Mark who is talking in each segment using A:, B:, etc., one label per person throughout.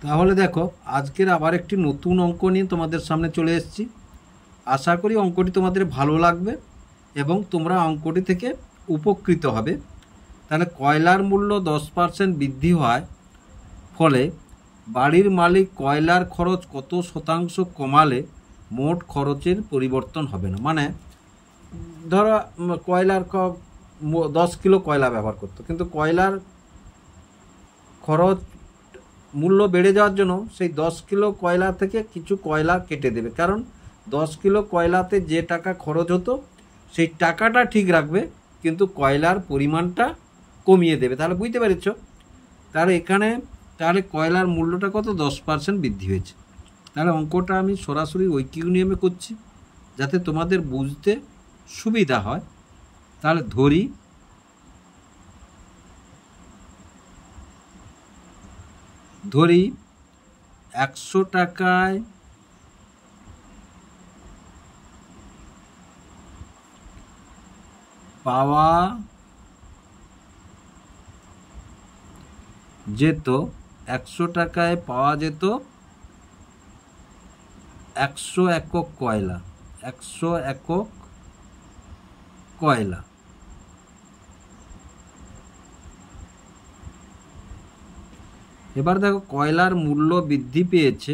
A: তাহলে দেখো, আজকের আবার একটি নতুন অঙ্ক নিয়ে তোমাদের সামনে চলে এসেছি। আশা করি অঙ্কটি তোমাদের ভালো লাগবে এবং তোমরা অঙ্কটি থেকে উপকৃত হবে। তাহলে কয়লার মূল্য 10% বৃদ্ধি হয় ফলে বাড়ির মালিক কয়লার খরচ কত শতাংশ কমালে মোট খরচের পরিবর্তন হবে না। মানে ধরো কয়লার 10 কিলো কয়লা ব্যবহার করতো, কিন্তু কয়লার খরচ মূল্য বেড়ে যাওয়ার জন্য সেই 10 কিলো কয়লা থেকে কিছু কয়লা কেটে দেবে, কারণ 10 কিলো কয়লাতে যে টাকা খরচ হতো সেই টাকাটা ঠিক রাখবে, কিন্তু কয়লার পরিমাণটা কমিয়ে দেবে। তাহলে বুঝতে পেরেছ? তাহলে এখানে তাহলে কয়লার মূল্যটা কত? 10% বৃদ্ধি হয়েছে। তাহলে অঙ্কটা আমি সরাসরি ঐকিক নিয়মে করছি যাতে তোমাদের বুঝতে সুবিধা হয়। তাহলে ধরি 100 টাকায় পাওয়া যেত 100 টাকায় পাওয়া যেত 100 একক কয়লা। 100 একক কয়লা। এবার দেখো কয়লার মূল্য বৃদ্ধি পেয়েছে,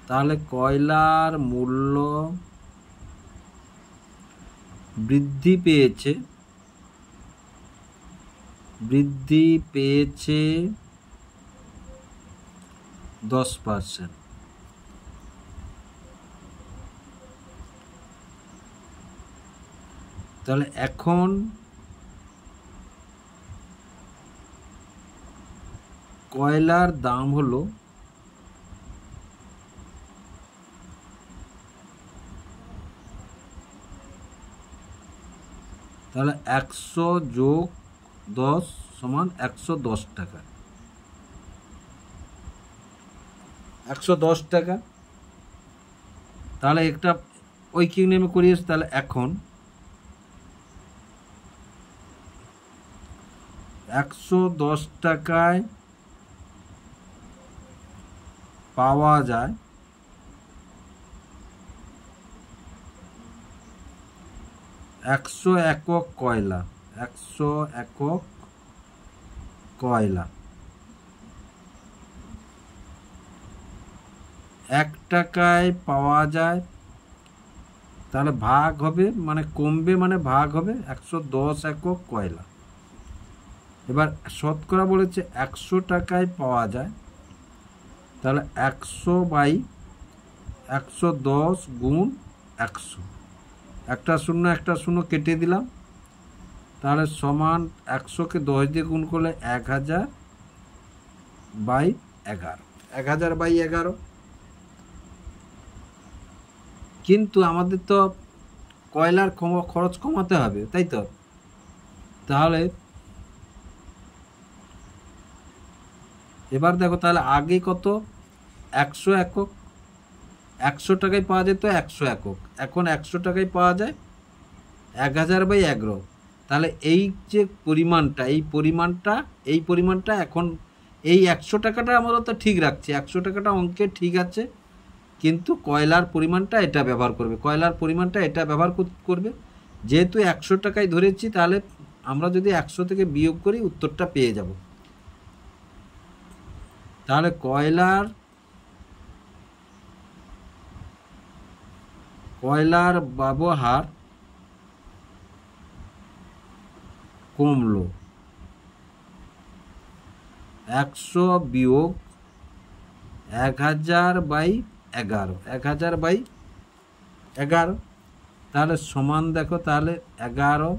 A: তাহলে কয়লার মূল্য বৃদ্ধি পেয়েছে 10%। তাহলে এখন কয়লার দাম হলো তাহলে 100 যোগ 10 সমান 110 টাকা। 110 টাকা। তাহলে একটা ঐকিক নিয়মে করিয়েছে। তাহলে এখন 110 টাকায় পাওয়া যায় 100 একক কয়লা। 100 একক কয়লা 1 টাকায় পাওয়া যায়, তাহলে ভাগ হবে, মানে কমবে, মানে ভাগ হবে 110 একক কয়লা। এবার শতকরা বলেছে 100 টাকায় পাওয়া যায়, তাহলে 100/110 গুণ 100। একটা শূন্য কেটে দিলাম, তাহলে সমান 100কে 10 দিয়ে গুণ করলে 1000/11। 1000/11। কিন্তু আমাদের তো কয়লার খরচ কমাতে হবে, তাই তো? তাহলে এবার দেখো, তাহলে আগে কত? 100 একক। 100 টাকায় পাওয়া যেত 100 একক, এখন 100 টাকায় পাওয়া যায় 1000/11। তাহলে এই যে পরিমাণটা, এই পরিমাণটা এখন এই 100 টাকাটা আমরা তো ঠিক রাখছি, 100 টাকাটা অঙ্কে ঠিক আছে, কিন্তু কয়লার পরিমাণটা এটা ব্যবহার করবে, কয়লার পরিমাণটা এটা ব্যবহার করবে। যেহেতু 100 টাকায় ধরেছি, তাহলে আমরা যদি 100 থেকে বিয়োগ করি উত্তরটা পেয়ে যাব। তাহলে কয়লার ব্যবহার কমলো 100 বিয়োগ 1000/11। 1000/11। তাহলে সমান দেখো, তাহলে 11।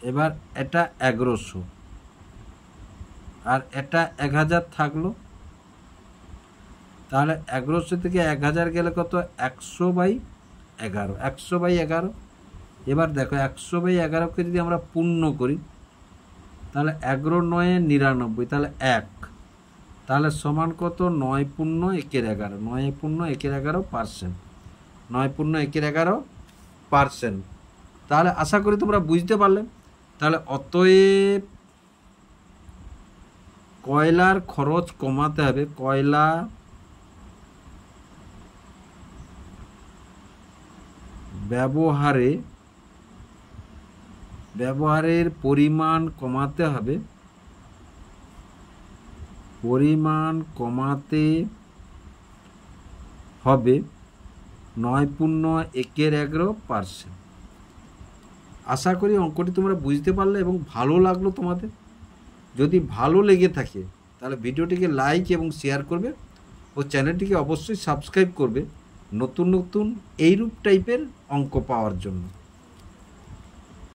A: এবার এটা 1100 আর এটা 1000 থাকলো, তাহলে 1100 থেকে 1000 গেলে কত? 100/11। 100/11। এবার দেখো 100/11কে যদি আমরা পূর্ণ করি, তাহলে 11 9 99, তাহলে 1, তাহলে সমান কত? 9 পূর্ণ 1-এর 11। 9 পূর্ণ 1-এর 11%। 9 পূর্ণ 1-এর 11%। তাহলে আশা করি তোমরা বুঝতে পারলে। তাহলে অতএব কয়লার খরচ কমাতে হবে। কয়লা ব্যবহারের পরিমাণ কমাতে হবে। পরিমাণ কমাতে হবে 9.11%। আশা করি অঙ্কটি তোমরা বুঝতে পারলে এবং ভালো লাগলো তোমাদের। যদি ভালো লেগে থাকে তাহলে ভিডিওটিকে লাইক এবং শেয়ার করবে ও চ্যানেলটিকে অবশ্যই সাবস্ক্রাইব করবে নতুন নতুন এইরূপ টাইপের অঙ্ক পাওয়ার জন্য।